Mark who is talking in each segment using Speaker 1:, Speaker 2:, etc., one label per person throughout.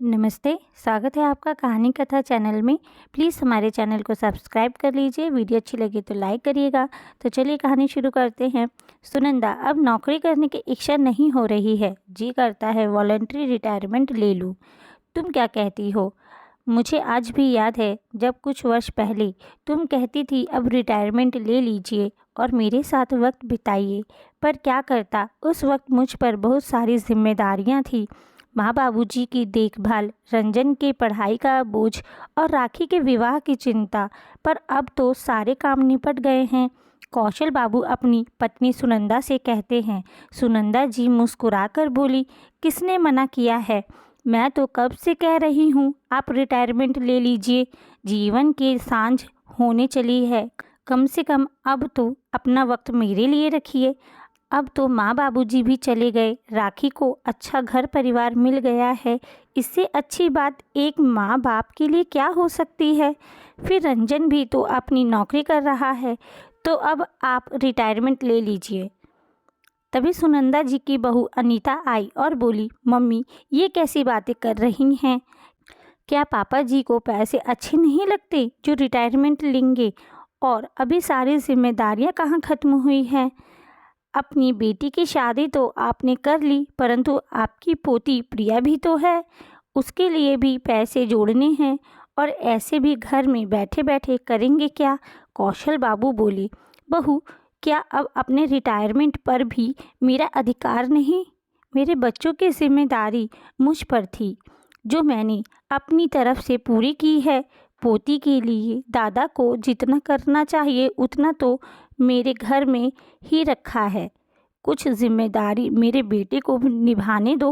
Speaker 1: नमस्ते, स्वागत है आपका कहानी कथा चैनल में। प्लीज़ हमारे चैनल को सब्सक्राइब कर लीजिए। वीडियो अच्छी लगे तो लाइक करिएगा। तो चलिए कहानी शुरू करते हैं। सुनंदा, अब नौकरी करने की इच्छा नहीं हो रही है। जी करता है वॉलंटरी रिटायरमेंट ले लूँ। तुम क्या कहती हो? मुझे आज भी याद है जब कुछ वर्ष पहले तुम कहती थी अब रिटायरमेंट ले लीजिए और मेरे साथ वक्त बिताइए। पर क्या करता, उस वक्त मुझ पर बहुत सारी जिम्मेदारियाँ थी। माँ बाबूजी की देखभाल, रंजन के पढ़ाई का बोझ और राखी के विवाह की चिंता। पर अब तो सारे काम निपट गए हैं। कौशल बाबू अपनी पत्नी सुनंदा से कहते हैं। सुनंदा जी मुस्कुराकर बोली, किसने मना किया है? मैं तो कब से कह रही हूँ आप रिटायरमेंट ले लीजिए। जीवन की सांझ होने चली है। कम से कम अब तो अपना वक्त मेरे लिए रखिए। अब तो माँ बाबूजी भी चले गए, राखी को अच्छा घर परिवार मिल गया है। इससे अच्छी बात एक माँ बाप के लिए क्या हो सकती है? फिर रंजन भी तो अपनी नौकरी कर रहा है। तो अब आप रिटायरमेंट ले लीजिए। तभी सुनंदा जी की बहू अनीता आई और बोली, मम्मी ये कैसी बातें कर रही हैं? क्या पापा जी को पैसे अच्छे नहीं लगते जो रिटायरमेंट लेंगे? और अभी सारी जिम्मेदारियां कहाँ खत्म हुई हैं? अपनी बेटी की शादी तो आपने कर ली, परंतु आपकी पोती प्रिया भी तो है। उसके लिए भी पैसे जोड़ने हैं और ऐसे भी घर में बैठे बैठे करेंगे क्या? कौशल बाबू बोले, बहू क्या अब अपने रिटायरमेंट पर भी मेरा अधिकार नहीं? मेरे बच्चों की जिम्मेदारी मुझ पर थी जो मैंने अपनी तरफ से पूरी की है। पोती के लिए दादा को जितना करना चाहिए उतना तो मेरे घर में ही रखा है। कुछ जिम्मेदारी मेरे बेटे को भी निभाने दो।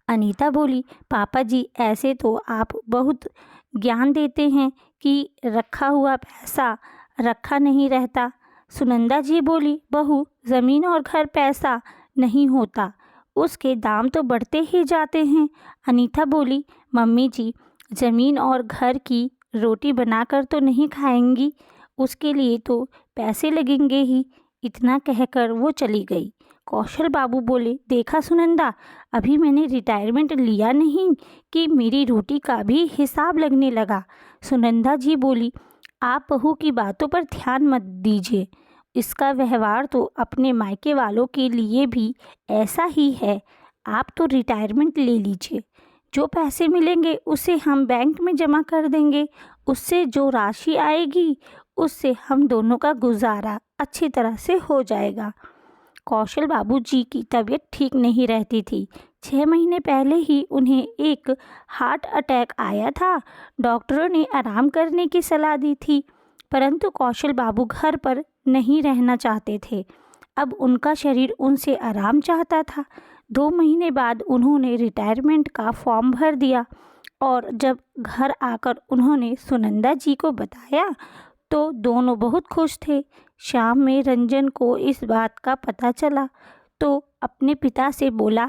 Speaker 1: अनीता बोली, पापा जी ऐसे तो आप बहुत ज्ञान देते हैं कि रखा हुआ पैसा रखा नहीं रहता। सुनंदा जी बोली, बहू ज़मीन और घर पैसा नहीं होता, उसके दाम तो बढ़ते ही जाते हैं। अनीता बोली, मम्मी जी ज़मीन और घर की रोटी बनाकर तो नहीं खाएंगी, उसके लिए तो पैसे लगेंगे ही। इतना कहकर वो चली गई। कौशल बाबू बोले, देखा सुनंदा, अभी मैंने रिटायरमेंट लिया नहीं कि मेरी रोटी का भी हिसाब लगने लगा। सुनंदा जी बोली, आप बहू की बातों पर ध्यान मत दीजिए। इसका व्यवहार तो अपने मायके वालों के लिए भी ऐसा ही है। आप तो रिटायरमेंट ले लीजिए। जो पैसे मिलेंगे उसे हम बैंक में जमा कर देंगे। उससे जो राशि आएगी उससे हम दोनों का गुजारा अच्छी तरह से हो जाएगा। कौशल बाबू जी की तबीयत ठीक नहीं रहती थी। 6 महीने पहले ही उन्हें एक हार्ट अटैक आया था। डॉक्टरों ने आराम करने की सलाह दी थी, परंतु कौशल बाबू घर पर नहीं रहना चाहते थे। अब उनका शरीर उनसे आराम चाहता था। 2 महीने बाद उन्होंने रिटायरमेंट का फॉर्म भर दिया और जब घर आकर उन्होंने सुनंदा जी को बताया तो दोनों बहुत खुश थे। शाम में रंजन को इस बात का पता चला तो अपने पिता से बोला,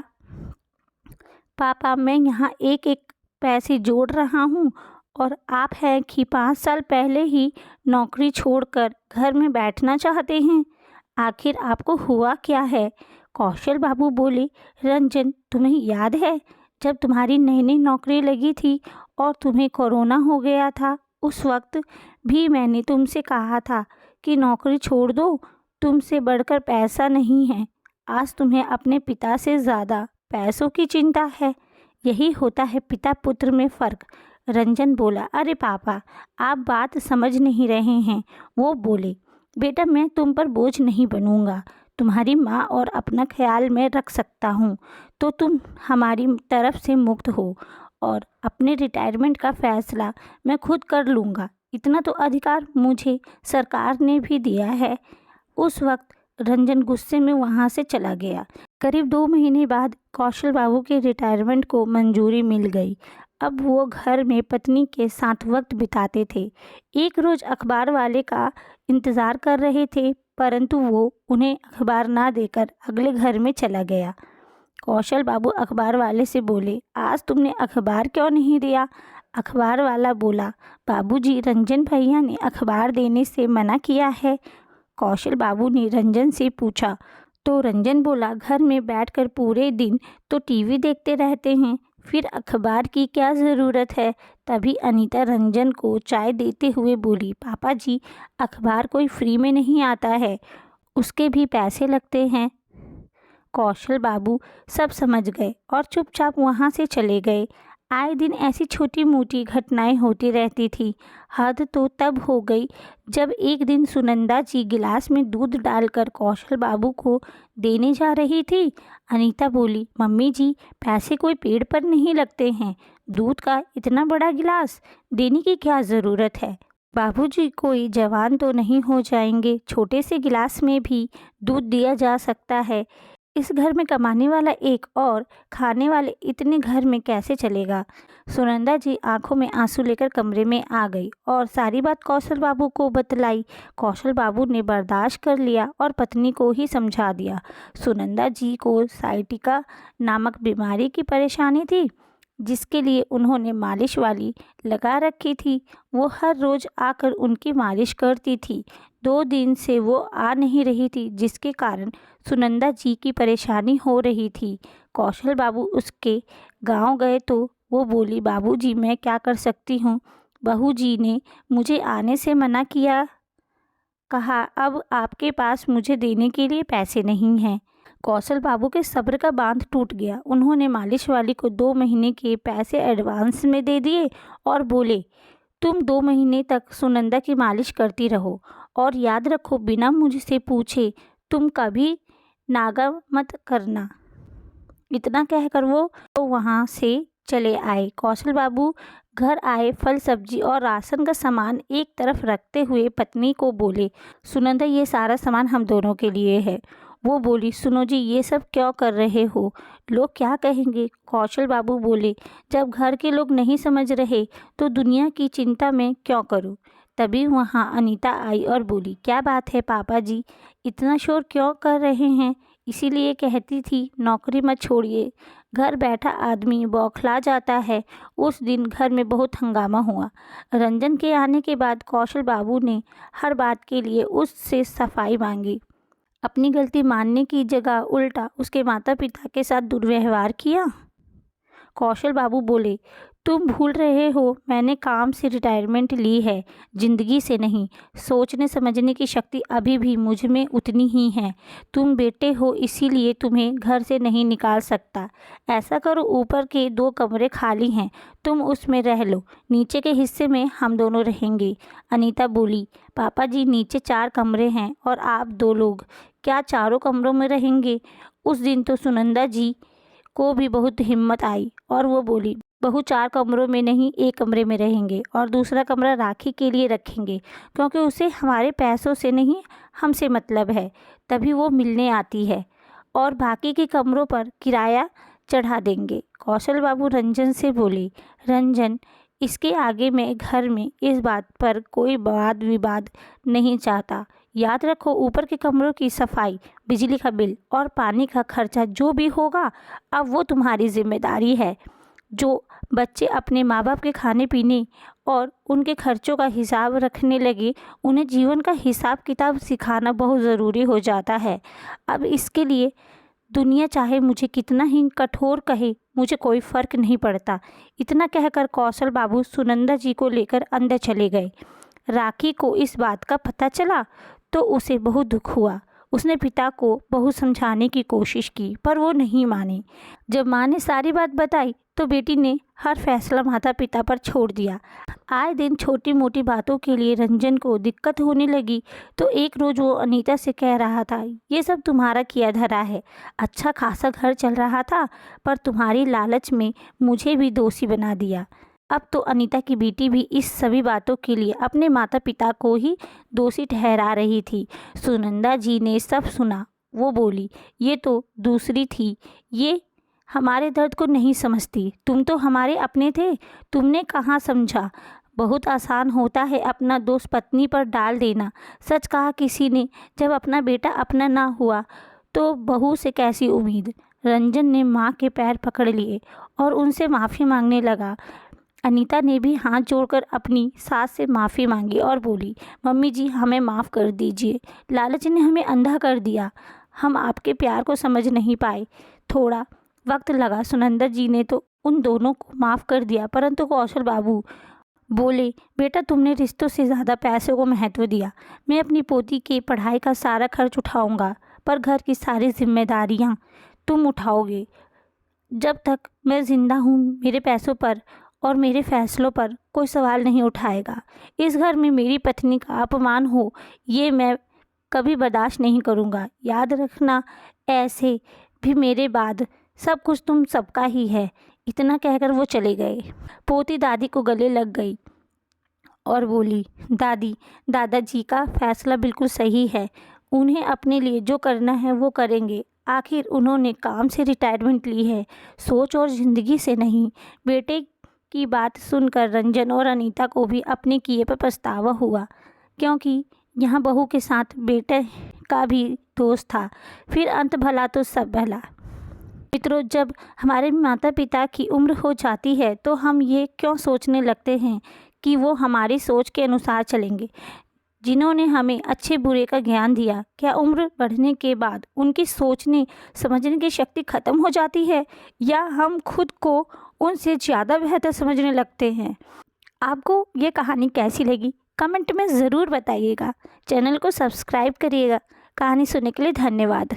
Speaker 1: पापा मैं यहाँ एक एक पैसे जोड़ रहा हूँ और आप हैं कि 5 साल पहले ही नौकरी छोड़कर घर में बैठना चाहते हैं। आखिर आपको हुआ क्या है? कौशल बाबू बोले, रंजन तुम्हें याद है जब तुम्हारी नई नई नौकरी लगी थी और तुम्हें कोरोना हो गया था? उस वक्त भी मैंने तुमसे कहा था कि नौकरी छोड़ दो, तुमसे बढ़कर पैसा नहीं है। आज तुम्हें अपने पिता से ज़्यादा पैसों की चिंता है। यही होता है पिता पुत्र में फ़र्क। रंजन बोला, अरे पापा आप बात समझ नहीं रहे हैं। वो बोले, बेटा मैं तुम पर बोझ नहीं बनूंगा। तुम्हारी माँ और अपना ख्याल मैं रख सकता हूँ तो तुम हमारी तरफ से मुक्त हो और अपने रिटायरमेंट का फैसला मैं खुद कर लूँगा। इतना तो अधिकार मुझे सरकार ने भी दिया है। उस वक्त रंजन गुस्से में वहाँ से चला गया। करीब 2 महीने बाद कौशल बाबू के रिटायरमेंट को मंजूरी मिल गई। अब वो घर में पत्नी के साथ वक्त बिताते थे। एक रोज़ अखबार वाले का इंतज़ार कर रहे थे, परंतु वो उन्हें अखबार ना देकर अगले घर में चला गया। कौशल बाबू अखबार वाले से बोले, आज तुमने अखबार क्यों नहीं दिया? अखबार वाला बोला, बाबूजी रंजन भैया ने अखबार देने से मना किया है। कौशल बाबू ने रंजन से पूछा तो रंजन बोला, घर में बैठकर पूरे दिन तो टीवी देखते रहते हैं, फिर अखबार की क्या ज़रूरत है। तभी अनीता रंजन को चाय देते हुए बोली, पापा जी, अखबार कोई फ्री में नहीं आता है, उसके भी पैसे लगते हैं। कौशल बाबू सब समझ गए और चुपचाप वहाँ से चले गए। आए दिन ऐसी छोटी मोटी घटनाएं होती रहती थी। हद तो तब हो गई जब एक दिन सुनंदा जी गिलास में दूध डालकर कौशल बाबू को देने जा रही थी। अनीता बोली, मम्मी जी, पैसे कोई पेड़ पर नहीं लगते हैं, दूध का इतना बड़ा गिलास देने की क्या ज़रूरत है। बाबूजी कोई जवान तो नहीं हो जाएंगे, छोटे से गिलास में भी दूध दिया जा सकता है। इस घर में कमाने वाला एक और खाने वाले इतने घर में कैसे चलेगा। सुनंदा जी आंखों में आंसू लेकर कमरे में आ गई और सारी बात कौशल बाबू को बतलाई। कौशल बाबू ने बर्दाश्त कर लिया और पत्नी को ही समझा दिया। सुनंदा जी को साइटिका नामक बीमारी की परेशानी थी, जिसके लिए उन्होंने मालिश वाली लगा रखी थी। वो हर रोज़ आकर उनकी मालिश करती थी। 2 दिन से वो आ नहीं रही थी, जिसके कारण सुनंदा जी की परेशानी हो रही थी। कौशल बाबू उसके गांव गए तो वो बोली, बाबूजी मैं क्या कर सकती हूँ, बहू जी ने मुझे आने से मना किया, कहा अब आपके पास मुझे देने के लिए पैसे नहीं हैं। कौशल बाबू के सब्र का बांध टूट गया। उन्होंने मालिश वाली को 2 महीने के पैसे एडवांस में दे दिए और बोले, तुम 2 महीने तक सुनंदा की मालिश करती रहो और याद रखो, बिना मुझसे पूछे तुम कभी नागा मत करना। इतना कहकर वो तो वहाँ से चले आए। कौशल बाबू घर आए, फल सब्जी और राशन का सामान एक तरफ रखते हुए पत्नी को बोले, सुनंदा ये सारा सामान हम दोनों के लिए है। वो बोली, सुनो जी, ये सब क्यों कर रहे हो, लोग क्या कहेंगे। कौशल बाबू बोले, जब घर के लोग नहीं समझ रहे तो दुनिया की चिंता में क्यों करूं। तभी वहाँ अनीता आई और बोली, क्या बात है पापा जी, इतना शोर क्यों कर रहे हैं। इसीलिए कहती थी नौकरी मत छोड़िए, घर बैठा आदमी बौखला जाता है। उस दिन घर में बहुत हंगामा हुआ। रंजन के आने के बाद कौशल बाबू ने हर बात के लिए उससे सफाई मांगी। अपनी गलती मानने की जगह उल्टा उसके माता पिता के साथ दुर्व्यवहार किया। कौशल बाबू बोले, तुम भूल रहे हो, मैंने काम से रिटायरमेंट ली है, जिंदगी से नहीं। सोचने समझने की शक्ति अभी भी मुझ में उतनी ही है। तुम बेटे हो, इसीलिए तुम्हें घर से नहीं निकाल सकता। ऐसा करो, ऊपर के 2 कमरे खाली हैं, तुम उसमें रह लो, नीचे के हिस्से में हम दोनों रहेंगे। अनीता बोली, पापा जी नीचे 4 कमरे हैं और आप 2 लोग क्या चारों कमरों में रहेंगे। उस दिन तो सुनंदा जी को भी बहुत हिम्मत आई और वो बोली, बहू 4 कमरों में नहीं, 1 कमरे में रहेंगे और दूसरा कमरा राखी के लिए रखेंगे, क्योंकि उसे हमारे पैसों से नहीं हमसे मतलब है, तभी वो मिलने आती है, और बाकी के कमरों पर किराया चढ़ा देंगे। कौशल बाबू रंजन से बोले, रंजन, इसके आगे मैं घर में इस बात पर कोई वाद विवाद नहीं चाहता। याद रखो, ऊपर के कमरों की सफाई, बिजली का बिल और पानी का खर्चा जो भी होगा, अब वो तुम्हारी जिम्मेदारी है। जो बच्चे अपने माँ बाप के खाने पीने और उनके खर्चों का हिसाब रखने लगे, उन्हें जीवन का हिसाब किताब सिखाना बहुत ज़रूरी हो जाता है। अब इसके लिए दुनिया चाहे मुझे कितना ही कठोर कहे, मुझे कोई फ़र्क नहीं पड़ता। इतना कहकर कौशल बाबू सुनंदा जी को लेकर अंदर चले गए। राखी को इस बात का पता चला तो उसे बहुत दुख हुआ। उसने पिता को बहुत समझाने की कोशिश की, पर वो नहीं माने। जब माँ ने सारी बात बताई तो बेटी ने हर फैसला माता पिता पर छोड़ दिया। आए दिन छोटी मोटी बातों के लिए रंजन को दिक्कत होने लगी तो एक रोज़ वो अनीता से कह रहा था, ये सब तुम्हारा किया धरा है। अच्छा खासा घर चल रहा था, पर तुम्हारी लालच में मुझे भी दोषी बना दिया। अब तो अनीता की बेटी भी इस सभी बातों के लिए अपने माता पिता को ही दोषी ठहरा रही थी। सुनंदा जी ने सब सुना। वो बोली, ये तो दूसरी थी, ये हमारे दर्द को नहीं समझती। तुम तो हमारे अपने थे, तुमने कहाँ समझा। बहुत आसान होता है अपना दोष पत्नी पर डाल देना। सच कहा किसी ने, जब अपना बेटा अपना ना हुआ तो बहू से कैसी उम्मीद। रंजन ने माँ के पैर पकड़ लिए और उनसे माफ़ी मांगने लगा। अनीता ने भी हाथ जोड़कर अपनी सास से माफ़ी मांगी और बोली, मम्मी जी हमें माफ़ कर दीजिए, लालच ने हमें अंधा कर दिया, हम आपके प्यार को समझ नहीं पाए, थोड़ा वक्त लगा। सुनंदा जी ने तो उन दोनों को माफ़ कर दिया, परंतु कौशल बाबू बोले, बेटा तुमने रिश्तों से ज़्यादा पैसों को महत्व दिया। मैं अपनी पोती की पढ़ाई का सारा खर्च उठाऊंगा, पर घर की सारी जिम्मेदारियां तुम उठाओगे। जब तक मैं ज़िंदा हूँ मेरे पैसों पर और मेरे फैसलों पर कोई सवाल नहीं उठाएगा। इस घर में मेरी पत्नी का अपमान हो ये मैं कभी बर्दाश्त नहीं करूँगा। याद रखना, ऐसे भी मेरे बाद सब कुछ तुम सबका ही है। इतना कहकर वो चले गए। पोती दादी को गले लग गई और बोली, दादी, दादाजी का फैसला बिल्कुल सही है। उन्हें अपने लिए जो करना है वो करेंगे। आखिर उन्होंने काम से रिटायरमेंट ली है, सोच और ज़िंदगी से नहीं। बेटे की बात सुनकर रंजन और अनीता को भी अपने किए पर पछतावा हुआ, क्योंकि यहाँ बहू के साथ बेटे का भी दोस्त था। फिर अंत भला तो सब भला। मित्रों, जब हमारे माता पिता की उम्र हो जाती है तो हम ये क्यों सोचने लगते हैं कि वो हमारी सोच के अनुसार चलेंगे। जिन्होंने हमें अच्छे बुरे का ज्ञान दिया, क्या उम्र बढ़ने के बाद उनकी सोचने समझने की शक्ति खत्म हो जाती है, या हम खुद को उनसे ज़्यादा बेहतर समझने लगते हैं। आपको ये कहानी कैसी लगी कमेंट में ज़रूर बताइएगा। चैनल को सब्सक्राइब करिएगा। कहानी सुनने के लिए धन्यवाद।